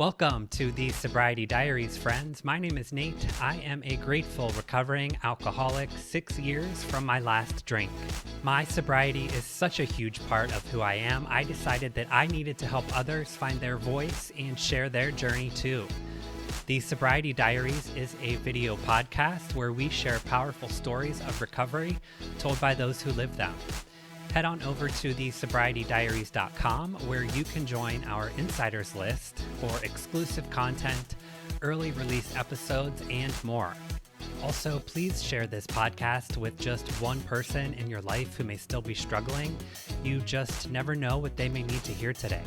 Welcome to the Sobriety Diaries, friends. My name is Nate. I am a grateful recovering alcoholic 6 years from my last drink. My sobriety is such a huge part of who I am. I decided that I needed to help others find their voice and share their journey too. The Sobriety Diaries is a video podcast where we share powerful stories of recovery told by those who live them. Head on over to thesobrietydiaries.com where you can join our insiders list for exclusive content, early release episodes, and more. Also, please share this podcast with just one person in your life who may still be struggling. You just never know what they may need to hear today.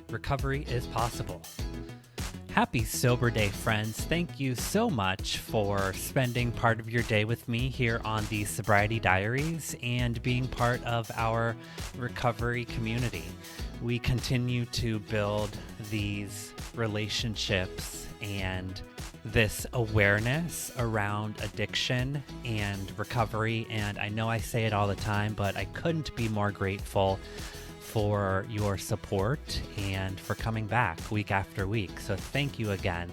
Recovery is possible. Happy Sober Day, friends. Thank you so much for spending part of your day with me here on the Sobriety Diaries and being part of our recovery community. We continue to build these relationships and this awareness around addiction and recovery. And I know I say it all the time, but I couldn't be more grateful for your support and for coming back week after week. So thank you again.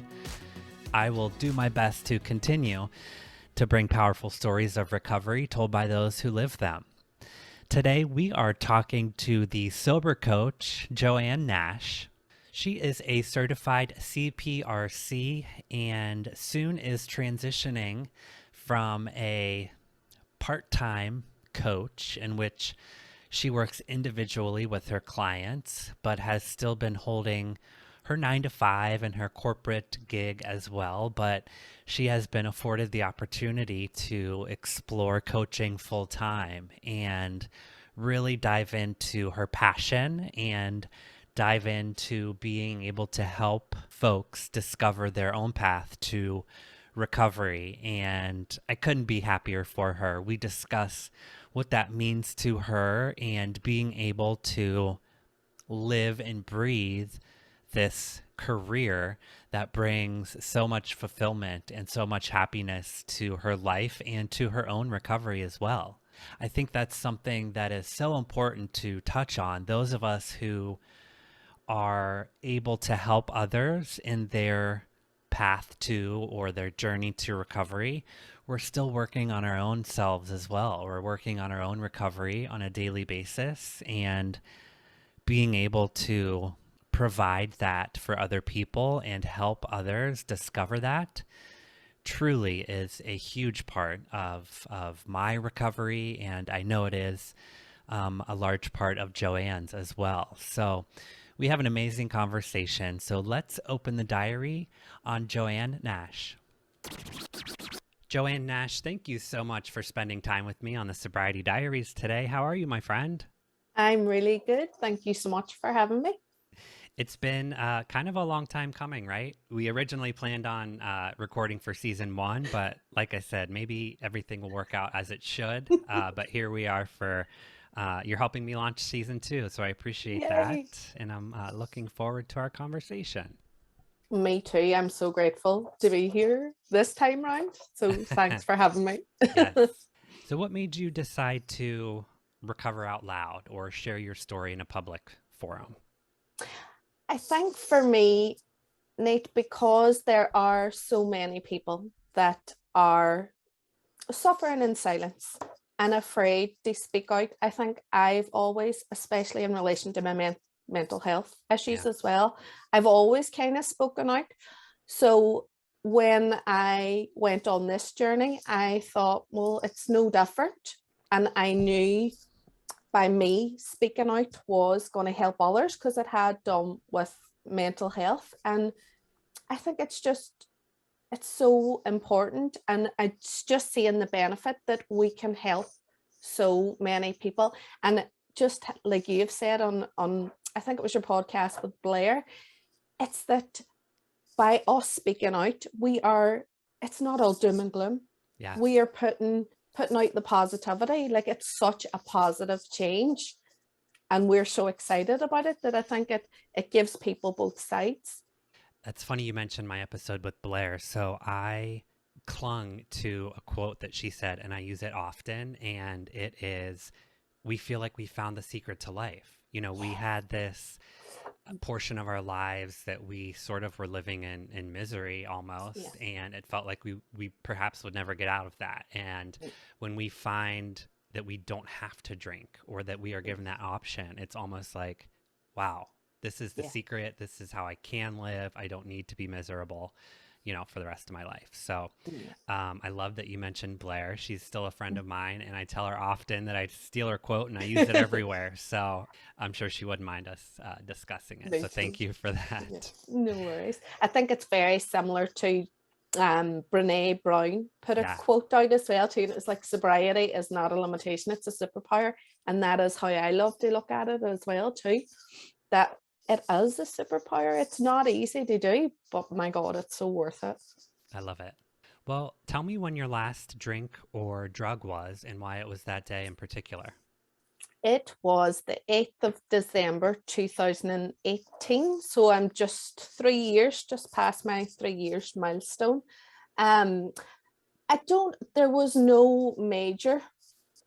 I will do my best to continue to bring powerful stories of recovery told by those who live them. Today we are talking to the sober coach, Joanne Nash. She is a certified CPRC and soon is transitioning from a part-time coach in which she works individually with her clients, but has still been holding her 9-to-5 and her corporate gig as well. But she has been afforded the opportunity to explore coaching full time and really dive into her passion and dive into being able to help folks discover their own path to recovery. And I couldn't be happier for her. We discuss what that means to her and being able to live and breathe this career that brings so much fulfillment and so much happiness to her life and to her own recovery as well. I think that's something that is so important to touch on. Those of us who are able to help others in their path to or their journey to recovery, we're still working on our own selves as well. We're working on our own recovery on a daily basis, and being able to provide that for other people and help others discover that truly is a huge part of my recovery. And I know it is a large part of Joanne's as well. So we have an amazing conversation. So let's open the diary on Joanne Nash. Joanne Nash, thank you so much for spending time with me on the Sobriety Diaries today. How are you, my friend? I'm really good. Thank you so much for having me. It's been kind of a long time coming, right? We originally planned on recording for season 1, but like I said, maybe everything will work out as it should. But here we are for you're helping me launch season 2, so I appreciate Yay. that. And I'm looking forward to our conversation. Me too. I'm so grateful to be here this time round. So thanks for having me. Yes. So what made you decide to recover out loud or share your story in a public forum? I think for me, Nate, because there are so many people that are suffering in silence and afraid to speak out. I think I've always, especially in relation to my mental health issues as well, I've always kind of spoken out. So when I went on this journey, I thought, well, it's no different. And I knew by me speaking out was going to help others because it had done with mental health. And I think it's so important. And it's just seeing the benefit that we can help so many people. And just like you've said on I think it was your podcast with Blair, it's that by us speaking out, it's not all doom and gloom. Yeah. We are putting out the positivity. Like, it's such a positive change. And we're so excited about it that I think it gives people both sides. That's funny you mentioned my episode with Blair. So I clung to a quote that she said, and I use it often, and it is, we feel like we found the secret to life. You know, we had this portion of our lives that we sort of were living in misery Yeah. almost, and it felt like we perhaps would never get out of that. And when we find that we don't have to drink, or that we are given that option, it's almost like, wow, this is the Yeah. secret. This is how I can live. I don't need to be miserable, for the rest of my life. So Yeah. I love that you mentioned Blair. She's still a friend of mine, and I tell her often that I steal her quote and I use it everywhere. So I'm sure she wouldn't mind us discussing it. Me So too. thank you for Yeah. that. No worries. I think it's very similar to Brene Brown put a Yeah, quote out as well too. And it's like sobriety is not a limitation, it's a superpower. And that is how I love to look at it as well too. That it is a superpower. It's not easy to do, but my God, it's so worth it. I love it. Well, tell me when your last drink or drug was and why it was that day in particular. It was the 8th of December 2018. So I'm just 3 years, just past my 3 years milestone. Um, there was no major,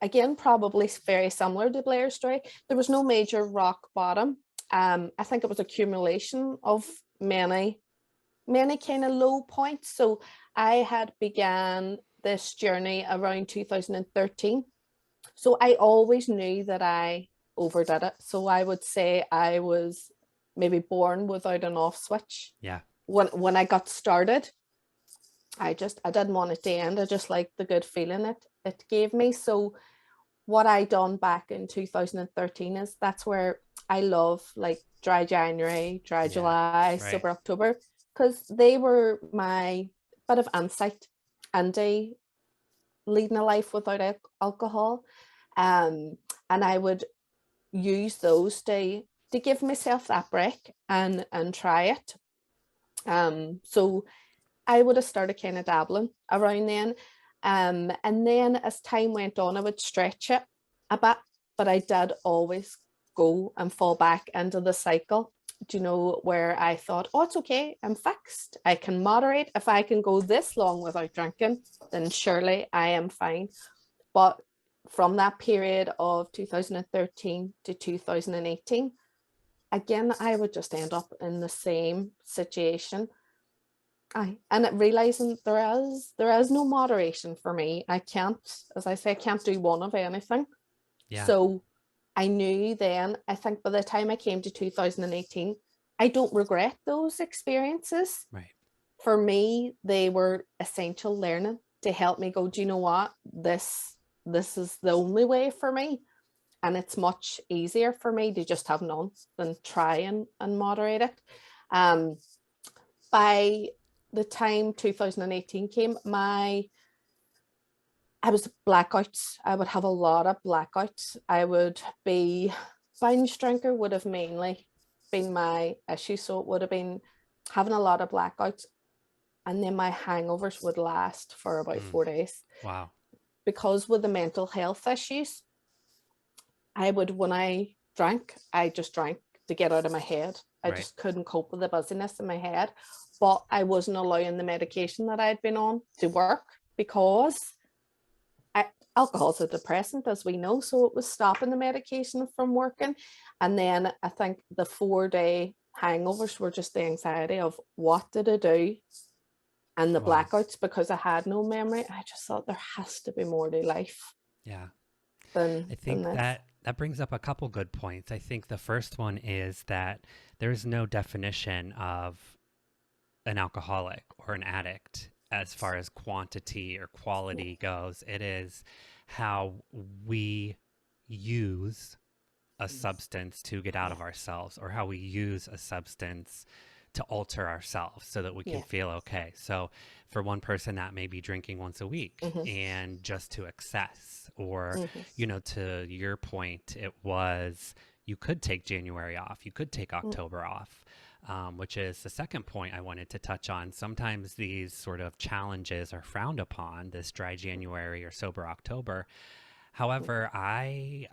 again, probably very similar to Blair's story. There was no major rock bottom. I think it was accumulation of many, many kind of low points. So I had began this journey around 2013. So I always knew that I overdid it. So I would say I was maybe born without an off switch. Yeah, When I got started, I didn't want it to end. I just liked the good feeling it gave me. So what I done back in 2013 is that's where I love like dry January, dry yeah, July, right. sober October, because they were my bit of insight into leading a life without alcohol. Um, and I would use those to give myself that break and try it. So I would have started kind of dabbling around then. And then as time went on, I would stretch it a bit, but I did always go and fall back into the cycle, where I thought, oh, it's okay, I'm fixed. I can moderate. If I can go this long without drinking, then surely I am fine. But from that period of 2013 to 2018, again, I would just end up in the same situation. And realizing there is no moderation for me. I can't, as I say, I can't do one of anything. Yeah, So I knew then, I think by the time I came to 2018, I don't regret those experiences. right. For me, they were essential learning to help me go, do you know what? This is the only way for me. And it's much easier for me to just have none than try and moderate it. Um, by the time 2018 came, I was blackouts. I would have a lot of blackouts. I would be binge drinker would have mainly been my issue. So it would have been having a lot of blackouts. And then my hangovers would last for about Mm, 4 days. wow. Because with the mental health issues, when I drank, I just drank to get out of my head. I Right. just couldn't cope with the busyness in my head. But I wasn't allowing the medication that I'd been on to work because alcohol is a depressant, as we know. So it was stopping the medication from working. And then I think the 4 day hangovers were just the anxiety of what did I do? And the Wow. blackouts, because I had no memory. I just thought there has to be more to life Yeah. I than think this. that brings up a couple good points. I think the first one is that there's no definition of an alcoholic or an addict as far as quantity or Yeah. quality goes. It is how we use a substance to get out Yeah. of ourselves, or how we use a substance to alter ourselves so that we can Yeah. feel okay. So for one person, that may be drinking once a week Mm-hmm. and just to excess, or, Mm-hmm. to your point, it was you could take January off, you could take October off. Which is the second point I wanted to touch on. Sometimes these sort of challenges are frowned upon, this dry January or sober October. However, I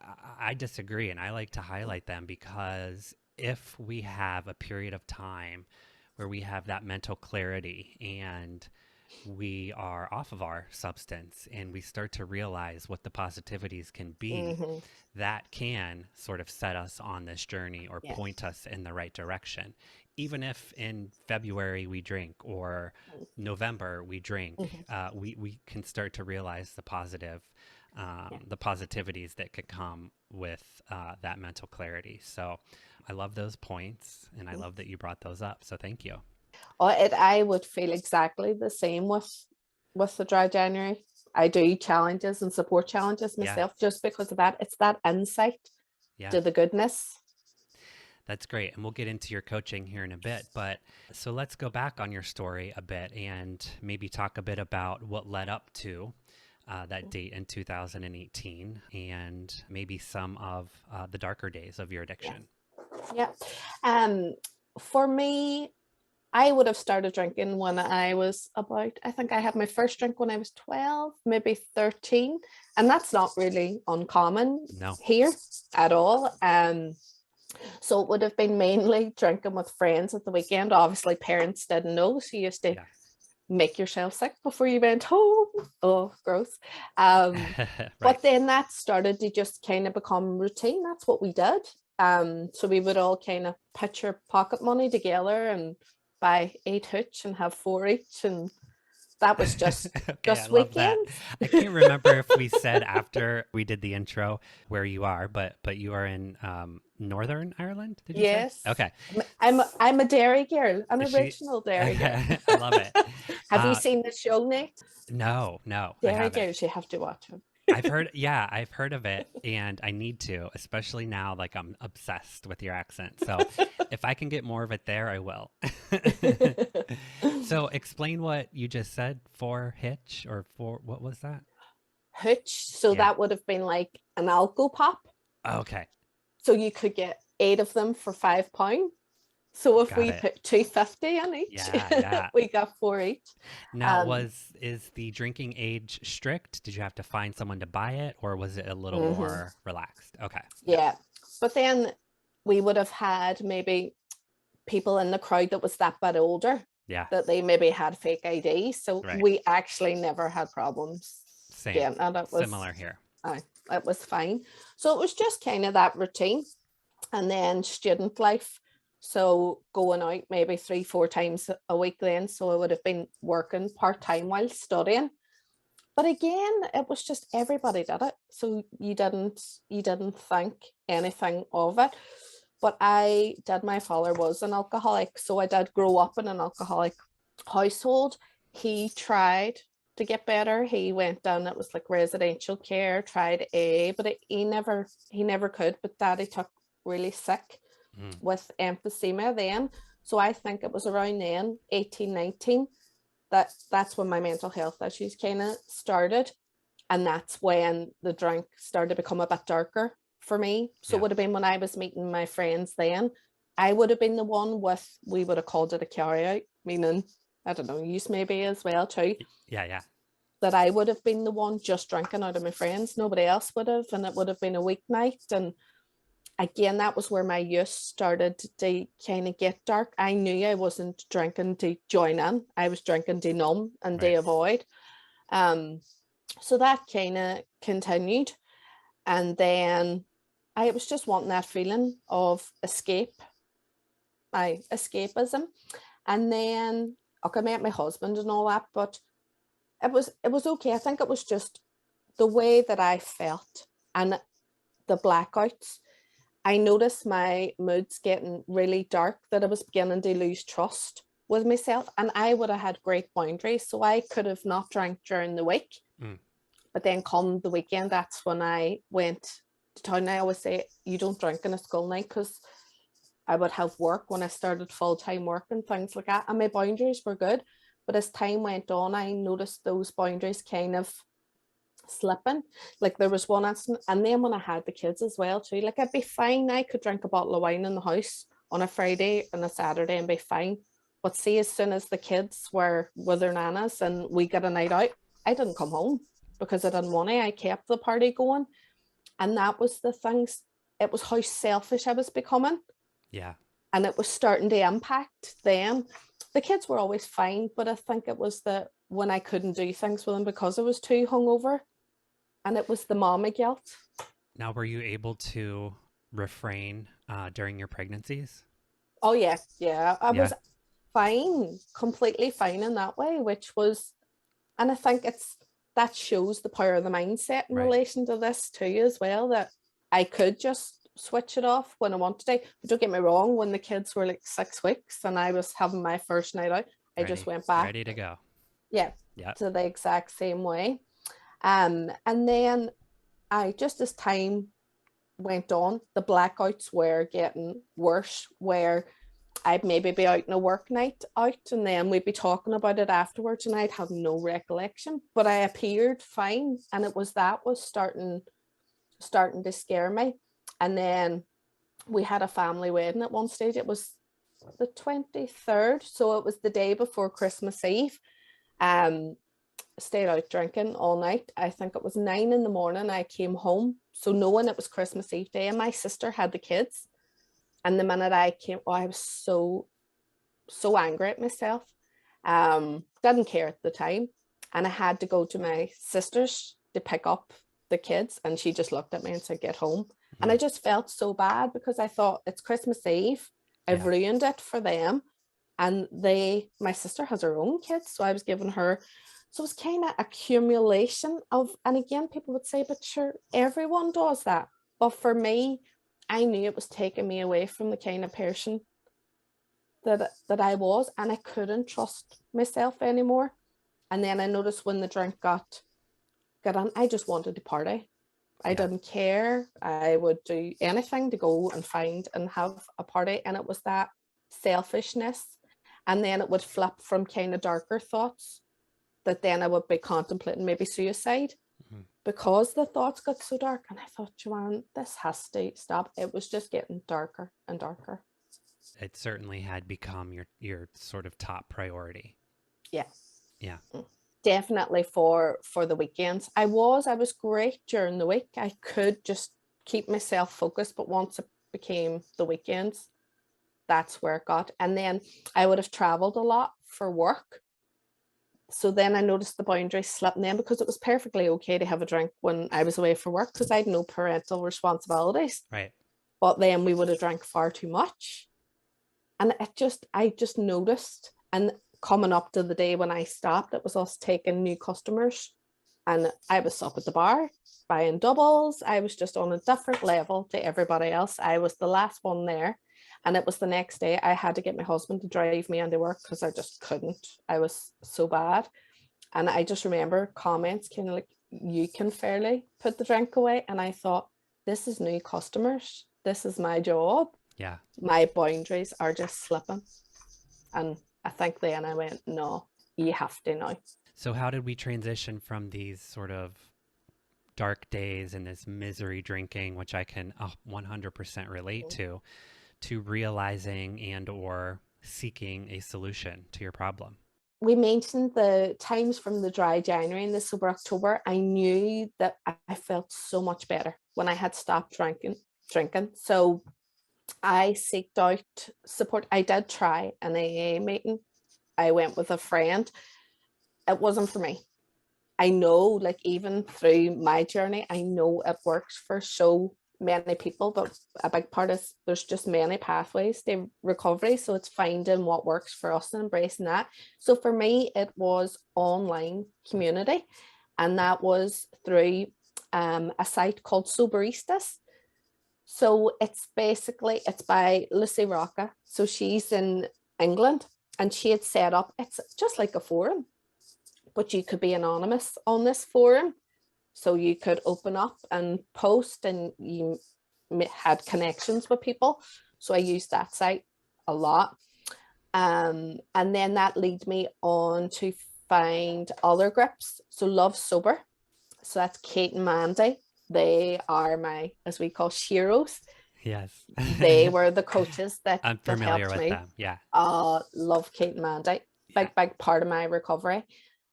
disagree, and I like to highlight them because if we have a period of time where we have that mental clarity and we are off of our substance and we start to realize what the positivities can be, Mm-hmm. that can sort of set us on this journey or Yeah. point us in the right direction. Even if in February we drink or November we drink, Mm-hmm. we can start to realize the positive, Yeah. the positivities that could come with that mental clarity. So I love those points and I Mm-hmm. love that you brought those up. So thank you. Or I would feel exactly the same with the dry January. I do challenges and support challenges Yeah. myself just because of that. It's that insight Yeah. to the goodness. That's great. And we'll get into your coaching here in a bit. But so let's go back on your story a bit and maybe talk a bit about what led up to that date in 2018 and maybe some of the darker days of your Yeah. addiction. Yeah. Um, for me, I would have started drinking when I was about, I think I had my first drink when I was 12, maybe 13. And that's not really uncommon No. here at all. So it would have been mainly drinking with friends at the weekend. Obviously, parents didn't know, so you used to Yeah. make yourself sick before you went home. Oh, gross. Right. But then that started to just kind of become routine. That's what we did. So we would all kind of put your pocket money together and buy 8 hooch and have 4 each, and that was Okay, I just love that. weekends. I can't remember if we said after we did the intro where you are, but you are in Northern Ireland, did you say? Yes, Okay. I'm a dairy girl, an Is she original dairy girl. I love it. Have you seen the show, Nate? No, no, I Dairy haven't. girls, you have to watch them. I've heard of it and I need to, especially now, like I'm obsessed with your accent. So if I can get more of it there, I will. So explain what you just said for hitch or for what was that? Hooch, so Yeah. that would have been like an alco pop. Okay. So you could get 8 of them for £5. So if Got we it. put 250 in each, Yeah, yeah. we got 4 each. Now, Um, is the drinking age strict? Did you have to find someone to buy it or was it a little mhm, more relaxed? Okay. Yeah. yeah. But then we would have had maybe people in the crowd that was that bit older, Yeah. that they maybe had fake ID. So Right. we actually never had problems Same. getting it. Similar here. It was fine. So it was just kind of that routine. And then student life. So going out maybe 3-4 times a week then. So I would have been working part-time while studying. But again, it was just everybody did it. So you didn't think anything of it. But my father was an alcoholic. So I did grow up in an alcoholic household. He tried to get better. He went down, it was like residential care, tried but he never could. But daddy took really sick Mm. with emphysema then. So I think it was around then, 18, 19, that's when my mental health issues kind of started. And that's when the drink started to become a bit darker for me. So it Yeah. would have been when I was meeting my friends then. I would have been the one we would have called it a carry out, meaning, I don't know, you maybe as well too, Yeah. Yeah. that I would have been the one just drinking out of my friends. Nobody else would have. And it would have been a weeknight. And again, that was where my use started to kind of get dark. I knew I wasn't drinking to join in. I was drinking to numb and to Right. avoid. So that kind of continued. And then I was just wanting that feeling of escapism. And then okay, I met my husband and all that, but it was okay. I think it was just the way that I felt and the blackouts. I noticed my moods getting really dark, that I was beginning to lose trust with myself. And I would have had great boundaries. So I could have not drank during the week. Mm. But then come the weekend, that's when I went to town. I always say, you don't drink on a school night, because I would have work when I started full-time work and things like that. And my boundaries were good. But as time went on, I noticed those boundaries kind of slipping. Like there was one instant, and then when I had the kids as well too, like I'd be fine. I could drink a bottle of wine in the house on a Friday and a Saturday and be fine. But see, as soon as the kids were with their nanas and we got a night out, I didn't come home because I didn't want to. I kept the party going. And that was the things. It was how selfish I was becoming. Yeah. And it was starting to impact them. The kids were always fine, but I think it was when I couldn't do things with him because I was too hungover. And it was the mama guilt. Now, were you able to refrain during your pregnancies? Oh, yeah. Yeah. I Yeah, was fine, completely fine in that way, which was, and I think that shows the power of the mindset in right. relation to this too, as well, that I could just switch it off when I wanted to. But don't get me wrong, when the kids were like 6 weeks and I was having my first night out, I just Ready, went back, ready to go. yeah, Yep. to the exact same way. And then I just as time went on, the blackouts were getting worse, where I'd maybe be out in a work night out and then we'd be talking about it afterwards and I'd have no recollection, but I appeared fine. And it was starting to scare me. And then we had a family wedding at one stage. It was the 23rd. So it was the day before Christmas Eve. Um, Stayed out drinking all night. I think it was 9 in the morning. I came home. So knowing it was Christmas Eve day and my sister had the kids. And the minute I came, oh, I was so angry at myself. Didn't care at the time. And I had to go to my sister's to pick up the kids. And she just looked at me and said, get home. And I Mhm. just felt so bad because I thought it's Christmas Eve. I've Yeah, ruined it for them. And my sister has her own kids. So I was giving her, so it was kind of accumulation of, and again, people would say, but sure, everyone does that. But for me, I knew it was taking me away from the kind of person that I was, and I couldn't trust myself anymore. And then I noticed when the drink got on, I just wanted to party. I yeah, didn't care. I would do anything to go and find and have a party. And it was that selfishness. And then it would flip from kind of darker thoughts that then I would be contemplating maybe suicide mhm. because the thoughts got so dark. And I thought, Joanne, this has to stop. It was just getting darker and darker. It certainly had become your sort of top priority. Yeah. Yeah, Definitely for the weekends. I was great during the week. I could just keep myself focused, but once it became the weekends, that's where it got. And then I would have traveled a lot for work. So then I noticed the boundaries slipping in because it was perfectly okay to have a drink when I was away for work because I had no parental responsibilities. right. But then we would have drank far too much. And I just noticed. And coming up to the day when I stopped, it was us taking new customers. And I was up at the bar buying doubles. I was just on a different level to everybody else. I was the last one there. And it was the next day I had to get my husband to drive me into work because I just couldn't. I was so bad. And I just remember comments kind of like, you can fairly put the drink away. And I thought, this is new customers. This is my job. Yeah. My boundaries are just slipping. And I think then I went, no, you have to now. So how did we transition from these sort of dark days and this misery drinking, which I can 100% relate to realizing and or seeking a solution to your problem? We mentioned the times from the dry January and the sober October. I knew that I felt so much better when I had stopped drinking. So I seeked out support. I did try an AA meeting. I went with a friend. It wasn't for me. I know, like, even through my journey, I know it works for so many people, but a big part is there's just many pathways to recovery. So it's finding what works for us and embracing that. So for me, it was online community, and that was through a site called Soberistas. So it's by Lucy Rocca. So she's in England and she had set up, it's just like a forum, but you could be anonymous on this forum. So you could open up and post and you had connections with people. So I used that site a lot. And then that lead me on to find other groups. So Love Sober. So that's Kate and Mandy. They are my, as we call, sheroes. Yes. They were the coaches I'm that familiar helped with me. them. Yeah. Love Kate and Mandy. Yeah. Big part of my recovery.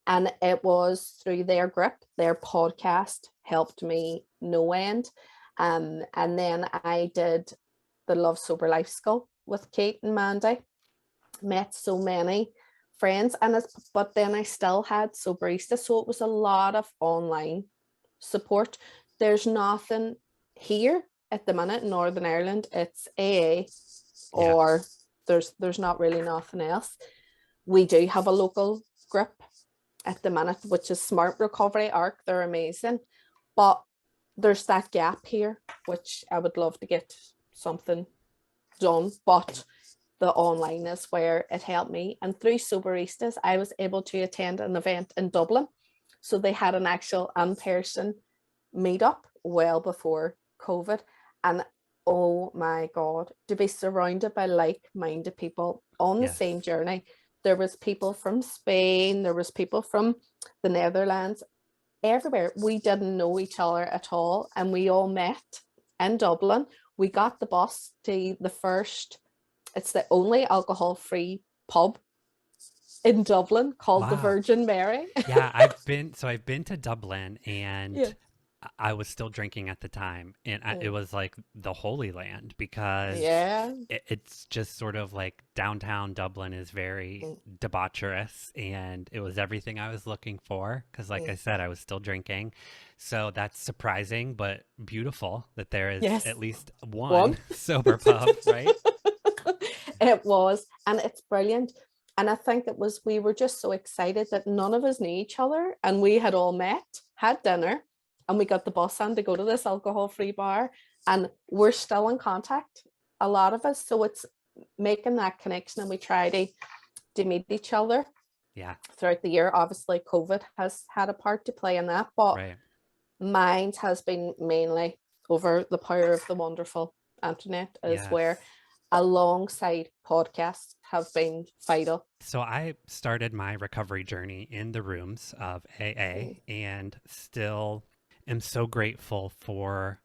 And it was through their group, their podcast helped me no end. And then I did the Love Sober Life School with Kate and Mandy. Met so many friends, but then I still had soberista, so it was a lot of online support. There's nothing here at the minute in Northern Ireland. It's AA, Yeah. or there's not really nothing else. We do have a local group at the minute, which is Smart Recovery Arc. They're amazing, but there's that gap here, which I would love to get something done, but the online is where it helped me. And through Soberistas, I was able to attend an event in Dublin. So they had an actual in-person meetup well before COVID. And oh my God, to be surrounded by like-minded people on the same Yes. journey. There was people from Spain, there was people from the Netherlands, everywhere. We didn't know each other at all. And we all met in Dublin. We got the bus to it's the only alcohol-free pub in Dublin called the Wow. Virgin Mary. Yeah, I've been to Dublin, and Yeah. I was still drinking at the time, and it Mm. was like the Holy Land, because Yeah. it's just sort of like downtown Dublin is very Mm. debaucherous, and it was everything I was looking for, because like I Mm. said, I was still drinking. So that's surprising but beautiful that there is Yes. at least one One. sober pub, right? It was, and it's brilliant. And I think we were just so excited that none of us knew each other, and we had all met, had dinner, and we got the bus on to go to this alcohol-free bar, and we're still in contact, a lot of us. So it's making that connection, and we try to meet each other Yeah, throughout the year. Obviously, COVID has had a part to play in that, but right. mine has been mainly over the power of the wonderful internet, is Yes. where alongside podcasts have been vital. So I started my recovery journey in the rooms of AA, Mm. and still am so grateful for,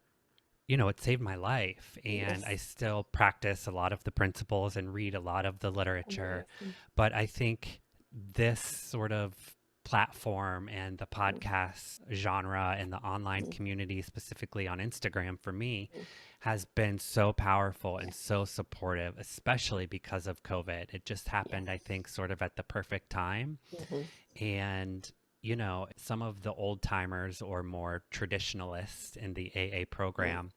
it saved my life, and I Yes. still practice a lot of the principles and read a lot of the literature. Amazing. But I think this sort of platform and the Mm. podcast genre and the online Mm. community, specifically on Instagram, for me, Mm. has been so powerful and Yes. so supportive, especially because of COVID. It just happened, Yes. I think, sort of at the perfect time. Mm-hmm. And, some of the old timers or more traditionalists in the AA Mm. program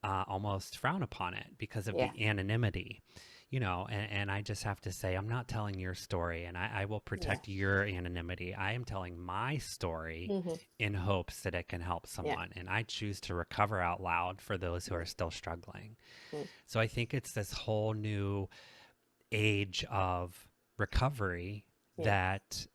almost frown upon it because of Yeah. the anonymity. And I just have to say, I'm not telling your story, and I will Yeah. protect your anonymity. I am telling my story Mm-hmm. in hopes that it can help Yeah. someone. And I choose to recover out loud for those who are still struggling. Mm. So I think it's this whole new age of recovery Yeah. that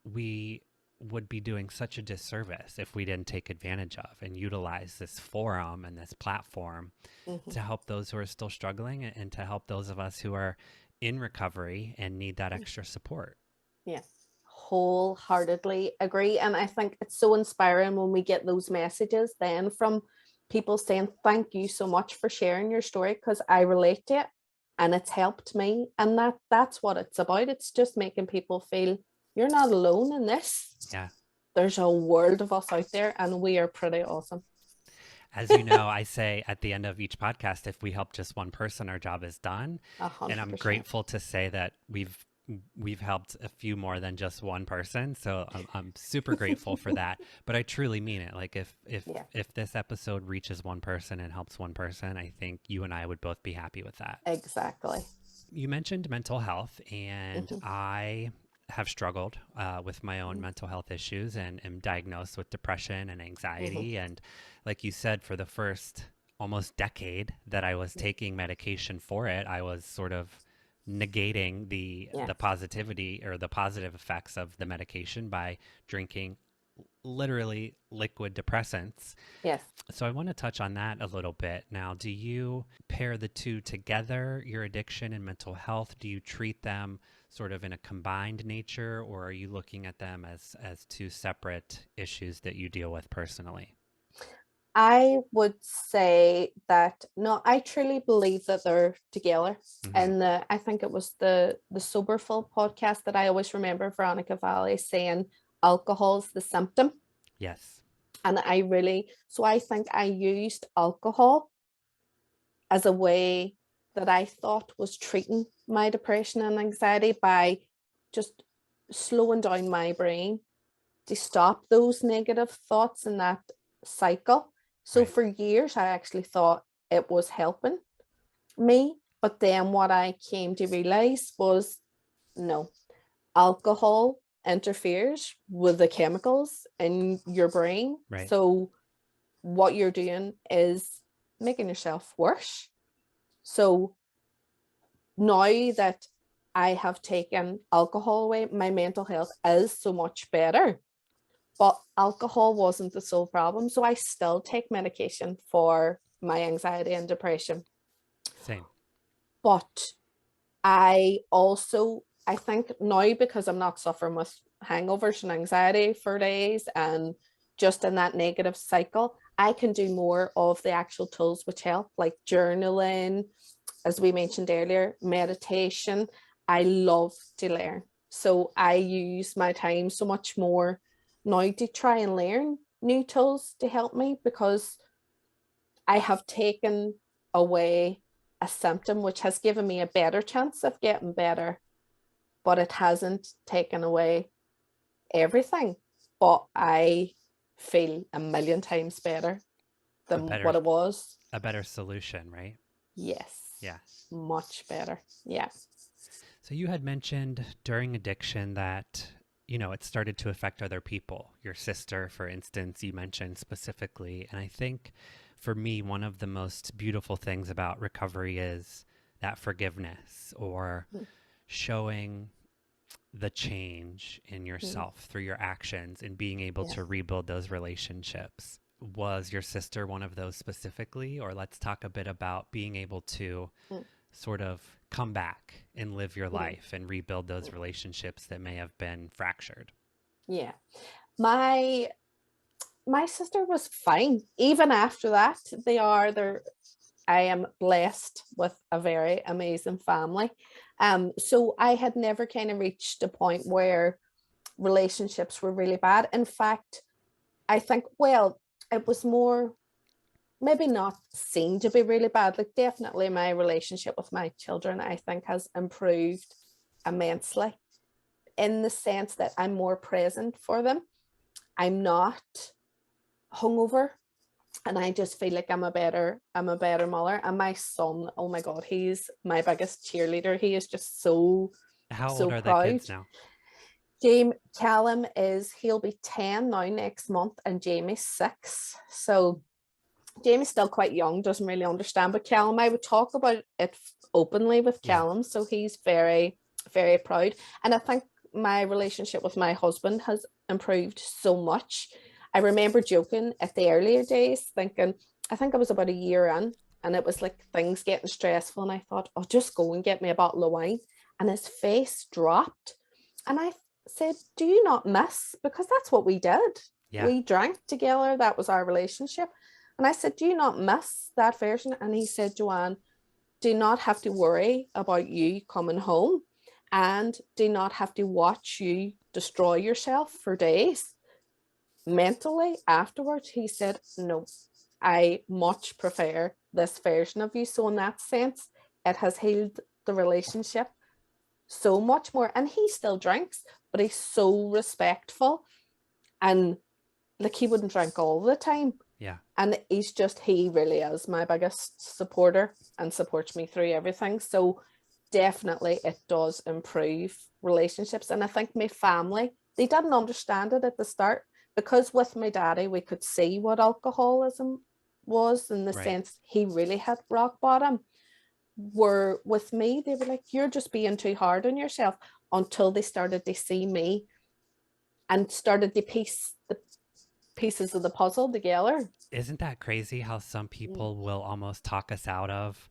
we would be doing such a disservice if we didn't take advantage of and utilize this forum and this platform Mm-hmm. to help those who are still struggling, and to help those of us who are in recovery and need that extra support. Yeah. Wholeheartedly agree. And I think it's so inspiring when we get those messages then from people saying, thank you so much for sharing your story, because I relate to it and it's helped me. And that's what it's about. It's just making people feel you're not alone in this. Yeah. There's a world of us out there, and we are pretty awesome. As you know, I say at the end of each podcast, if we help just one person, our job is done. A And hundred I'm percent. grateful to say that we've helped a few more than just one person. So I'm super grateful for that. But I truly mean it. Like Yeah, if this episode reaches one person and helps one person, I think you and I would both be happy with that. exactly. You mentioned mental health, and Mm-hmm. I have struggled with my own mental health issues, and am diagnosed with depression and Mm-hmm. anxiety. And like you said, for the first almost decade that I was taking medication for it, I was sort of negating Yeah. the positivity or the positive effects of the medication by drinking literally liquid depressants. Yes. So I want to touch on that a little bit. Now, do you pair the two together, your addiction and mental health? Do you treat them sort of in a combined nature, or are you looking at them as two separate issues that you deal with personally? I would say that no, I truly believe that they're together. Hmm. And I think it was the Soberful podcast that I always remember Veronica Valley saying alcohol's the symptom. Yes. And so I think I used alcohol as a way that I thought was treating my depression and anxiety by just slowing down my brain to stop those negative thoughts and that cycle. So Right. for years, I actually thought it was helping me. But then what I came to realize was no, alcohol interferes with the chemicals in your brain. Right. So what you're doing is making yourself worse. So now that I have taken alcohol away, my mental health is so much better. But alcohol wasn't the sole problem. So I still take medication for my anxiety and depression. Same. But I think now, because I'm not suffering with hangovers and anxiety for days and just in that negative cycle, I can do more of the actual tools which help, like journaling, as we mentioned earlier, meditation. I love to learn. So I use my time so much more now to try and learn new tools to help me, because I have taken away a symptom which has given me a better chance of getting better, but it hasn't taken away everything. But I feel a million times better A than better what it was. a better solution, right? Yes, Yeah. much better. Yeah. So you had mentioned during addiction that, it started to affect other people. Your sister, for instance, you mentioned specifically. And I think for me, one of the most beautiful things about recovery is that forgiveness, or Mm, showing the change in mm, yourself through your actions and being able yeah. to rebuild those relationships. Was your sister one of those specifically? Or let's talk a bit about being able to Mm, sort of come back and live your mm, life and rebuild those mm. relationships that may have been fractured. Yeah. My my sister was fine. Even after that, they are there. I am blessed with a very amazing family. So I had never kind of reached a point where relationships were really bad. In fact, I think, well, it was more maybe not seen to be really bad. Like, definitely my relationship with my children, I think, has improved immensely, in the sense that I'm more present for them. I'm not hungover, and I just feel like I'm a better mother. And my son, oh my god, he's my biggest cheerleader. He is just so How old so are the proud. kids now? James Callum he'll be 10 now next month, and Jamie's 6. So Jamie's still quite young, doesn't really understand. But Callum, I would talk about it openly with Yeah. Callum, so he's very, very proud. And I think my relationship with my husband has improved so much. I remember joking at the earlier days, thinking, I think I was about a year in, and it was like things getting stressful, and I thought, "Oh, just go and get me a bottle of wine." And his face dropped, and I said, "Do you not miss?" Because that's what we did. Yeah. We drank together. That was our relationship. And I said, "Do you not miss that version?" And he said, "Joanne, do not have to worry about you coming home, and do not have to watch you destroy yourself for days mentally afterwards." He said, "No, I much prefer this version of you." So, in that sense, it has healed the relationship so much more. And he still drinks, but he's so respectful, and like, he wouldn't drink all the time. Yeah. And he really is my biggest supporter and supports me through everything. So definitely it does improve relationships. And I think my family, they didn't understand it at the start, because with my daddy we could see what alcoholism was, in the Right. sense he really hit rock bottom. Where with me, they were like, "You're just being too hard on yourself," until they started to see me and started to piece the pieces of the puzzle together. Isn't that crazy how some Mm. people will almost talk us out of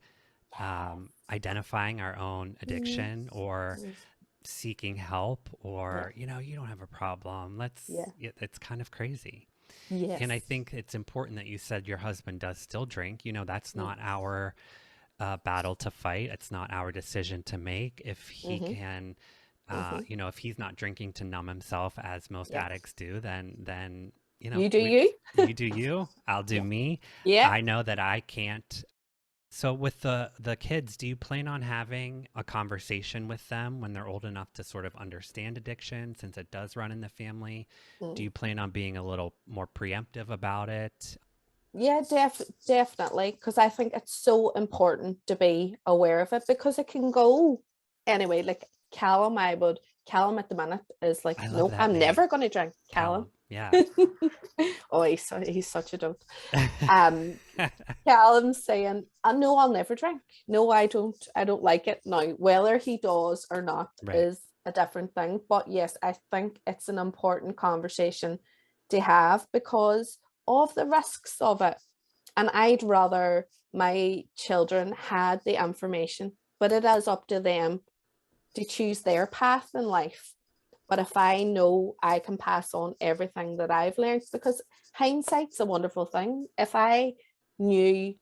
identifying our own Mm. addiction, or Mm. seeking help, Yeah. or, you don't have a problem. Yeah. It's kind of crazy. And I Yes. think it's important that you said your husband does still drink. That's Mm. not our battle to fight. It's not our decision to make. If he Mm-hmm. can, Mm-hmm. if he's not drinking to numb himself, as most Yeah. addicts do, then You do we you. you do you, I'll do Yeah. me. Yeah. I know that I can't So with the kids, do you plan on having a conversation with them when they're old enough to sort of understand addiction, since it does run in the family? Do Mm. you plan on being a little more preemptive about it? Yeah, definitely. Because I think it's so important to be aware of it because it can go anyway. Like Callum at the minute is like, I love nope, that I'm name, never going to drink Callum. Callum. Yeah. Oh, he's such a dope. Um, Callum's saying, no, I'll never drink. No, I don't like it. Now, whether he does or not Right. is a different thing. But yes, I think it's an important conversation to have because of the risks of it. And I'd rather my children had the information, but it is up to them to choose their path in life. But if I know I can pass on everything that I've learned, because hindsight's a wonderful thing. If I knew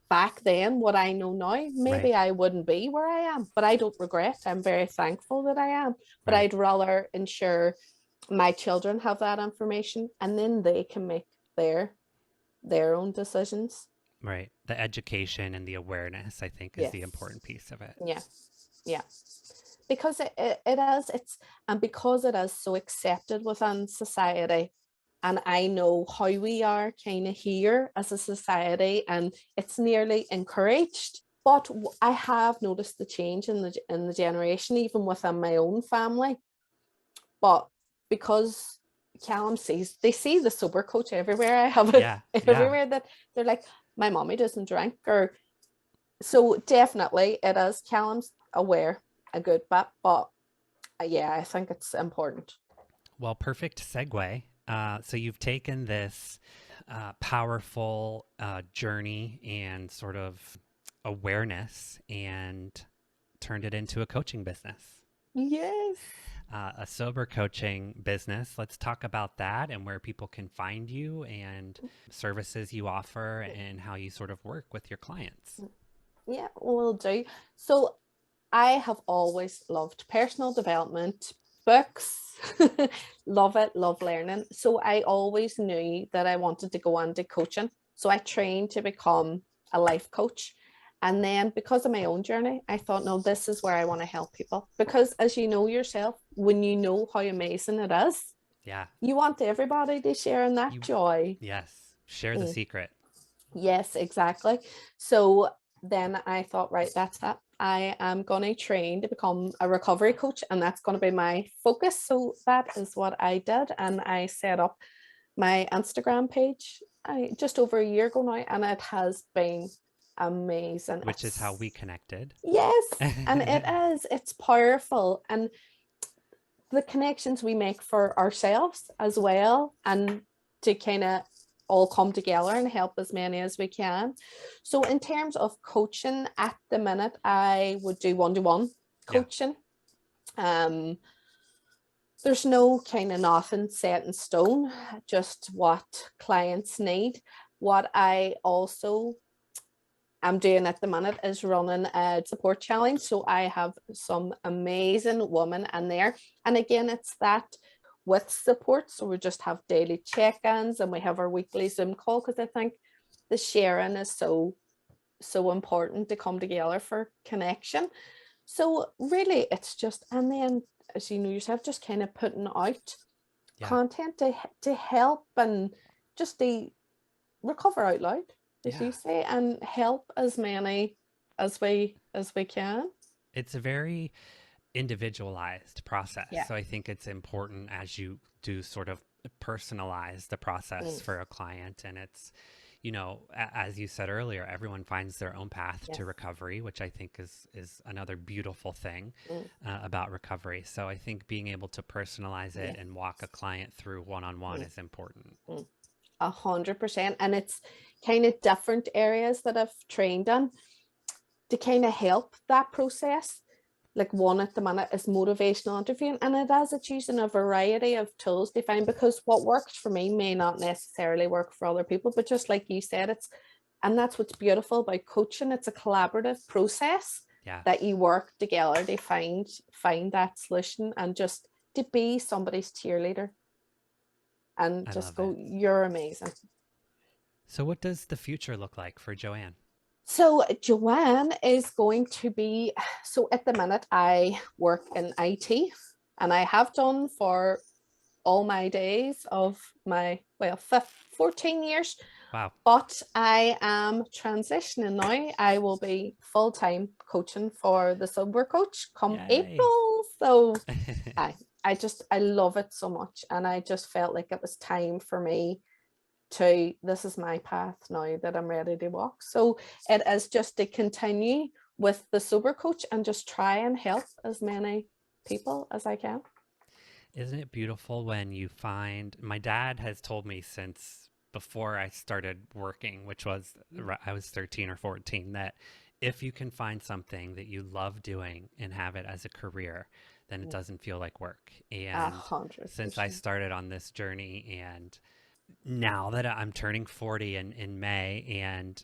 back then what I know now, Right. maybe I wouldn't be where I am, but I don't regret. I'm very thankful that I am. But Right. I'd rather ensure my children have that information and then they can make their their own decisions. Right. The education and the awareness, I think, is the Yes. important piece of it. Yeah. Yeah. Because it is, it's, and because it is so accepted within society, and I know how we are kind of here as a society, and it's nearly encouraged. But I have noticed the change in the generation, even within my own family. But because Callum sees, they see the sober coach everywhere. I have it Yeah. Yeah. everywhere that they're like, my mommy doesn't drink, or so definitely it is. Callum's aware a good bit, but yeah, I think it's important. Well, perfect segue. So you've taken this powerful journey and sort of awareness and turned it into a coaching business, Yes. a sober coaching business. Let's talk about that and where people can find you and services you offer and how you sort of work with your clients. Yeah, will do. So I have always loved personal development, books, love it, love learning. So I always knew that I wanted to go into coaching. So I trained to become a life coach. And then because of my own journey, I thought, no, this is where I want to help people. Because as you know yourself, when you know how amazing it is, Yeah. you want everybody to share in that You, joy. yes. Share the Mm. secret. Yes, exactly. So then I thought, right, that's that. I am going to train to become a recovery coach, and that's going to be my focus. So that is what I did. And I set up my Instagram page just over a year ago now, and it has been amazing. Which is how we connected. Yes, and it's powerful. And the connections we make for ourselves as well, and to kind of all come together and help as many as we can. So in terms of coaching at the minute, I would do one-to-one Yeah. coaching. um there's no kind of nothing set in stone, just what clients need. What I also am doing at the minute is running a support challenge. So I have some amazing women in there. And again, it's that with support. So we just have daily check-ins and we have our weekly Zoom call, because I think the sharing is so important to come together for connection. So really it's just, and then as you know yourself, just kind of putting out Yeah. content to help and just to recover out loud, as you Yeah. say, and help as many as we can. It's a very individualized process. Yeah. So I think it's important as you do sort of personalize the process Mm. for a client. And it's, as you said earlier, everyone finds their own path to Yes. recovery, which I think is another beautiful thing Mm. about recovery. So I think being able to personalize it Yes. and walk a client through one-on-one Mm. is important. Mm. 100%. And it's kind of different areas that I've trained in to kind of help that process. Like one at the minute is motivational interviewing, and it's using a variety of tools to find, because what works for me may not necessarily work for other people. But just like you said, and that's what's beautiful about coaching, it's a collaborative process Yeah, that you work together to find that solution, and just to be somebody's cheerleader and I just love go, it. you're amazing. So what does the future look like for Joanne? So Joanne is going to be, so at the minute I work in IT and I have done for all my days of my, 14 years, Wow. but I am transitioning now. I will be full-time coaching for the Sober Coach come Yay. April. So I love it so much. And I just felt like it was time for me this is my path now that I'm ready to walk. So it is just to continue with the Sober Coach and just try and help as many people as I can. Isn't it beautiful when you find, my dad has told me since before I started working, which was, I was 13 or 14, that if you can find something that you love doing and have it as a career, then it doesn't feel like work. And 100%. since I started on this journey, and now that I'm turning 40 in May, and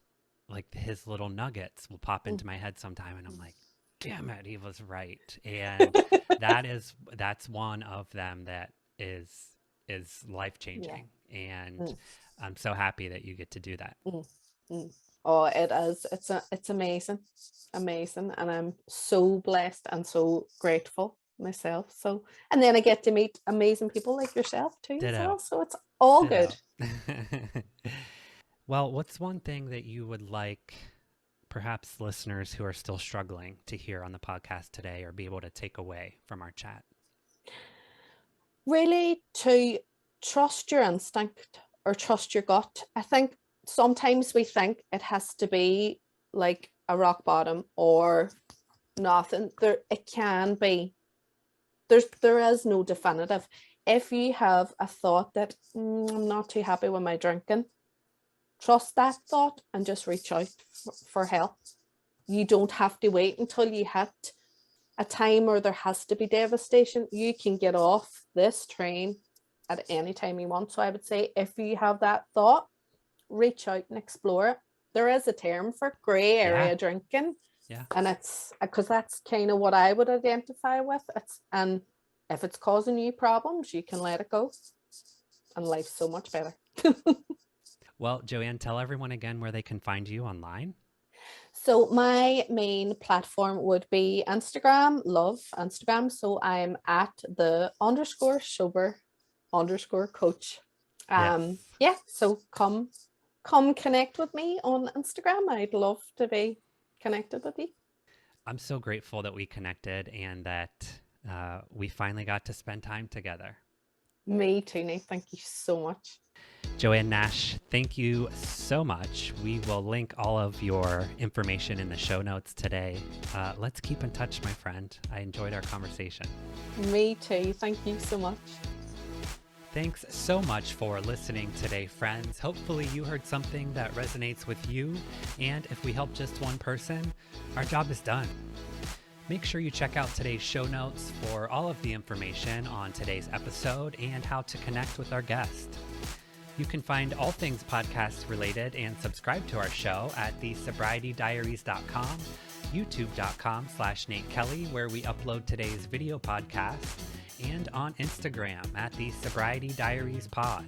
like his little nuggets will pop into my head sometime, and I'm like, damn it, he was right. And that's one of them that is life changing. Yeah. And I'm so happy that you get to do that. Oh, it is. It's amazing, amazing, and I'm so blessed and so grateful myself. So, and then I get to meet amazing people like yourself too as Ditto. well. So it's all Ditto. good. Well, what's one thing that you would like perhaps listeners who are still struggling to hear on the podcast today or be able to take away from our chat? Really, to trust your instinct or trust your gut. I think sometimes we think it has to be like a rock bottom or nothing. It can be. There is no definitive. If you have a thought that I'm not too happy with my drinking, trust that thought and just reach out for help. You don't have to wait until you hit a time where there has to be devastation. You can get off this train at any time you want. So I would say if you have that thought, reach out and explore it. There is a term for gray area drinking. Yeah. And it's because that's kind of what I would identify with. And if it's causing you problems, you can let it go. And life's so much better. Well, Joanne, tell everyone again where they can find you online. So my main platform would be Instagram, love Instagram. So I'm at the _sober_coach. Yes. Yeah, so come connect with me on Instagram. I'd love to be connected with you. I'm so grateful that we connected and that we finally got to spend time together. Me too, Nate. Thank you so much. Joanne Nash, thank you so much. We will link all of your information in the show notes today. Let's keep in touch, my friend. I enjoyed our conversation. Me too. Thank you so much. Thanks so much for listening today, friends. Hopefully you heard something that resonates with you. And if we help just one person, our job is done. Make sure you check out today's show notes for all of the information on today's episode and how to connect with our guest. You can find all things podcast related and subscribe to our show at thesobrietydiaries.com, youtube.com/Nate Kelly, where we upload today's video podcast, and on Instagram at the Sobriety Diaries Pod.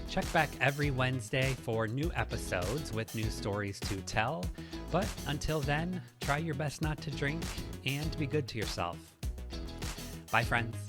Check back every Wednesday for new episodes with new stories to tell. But until then, try your best not to drink and be good to yourself. Bye, friends.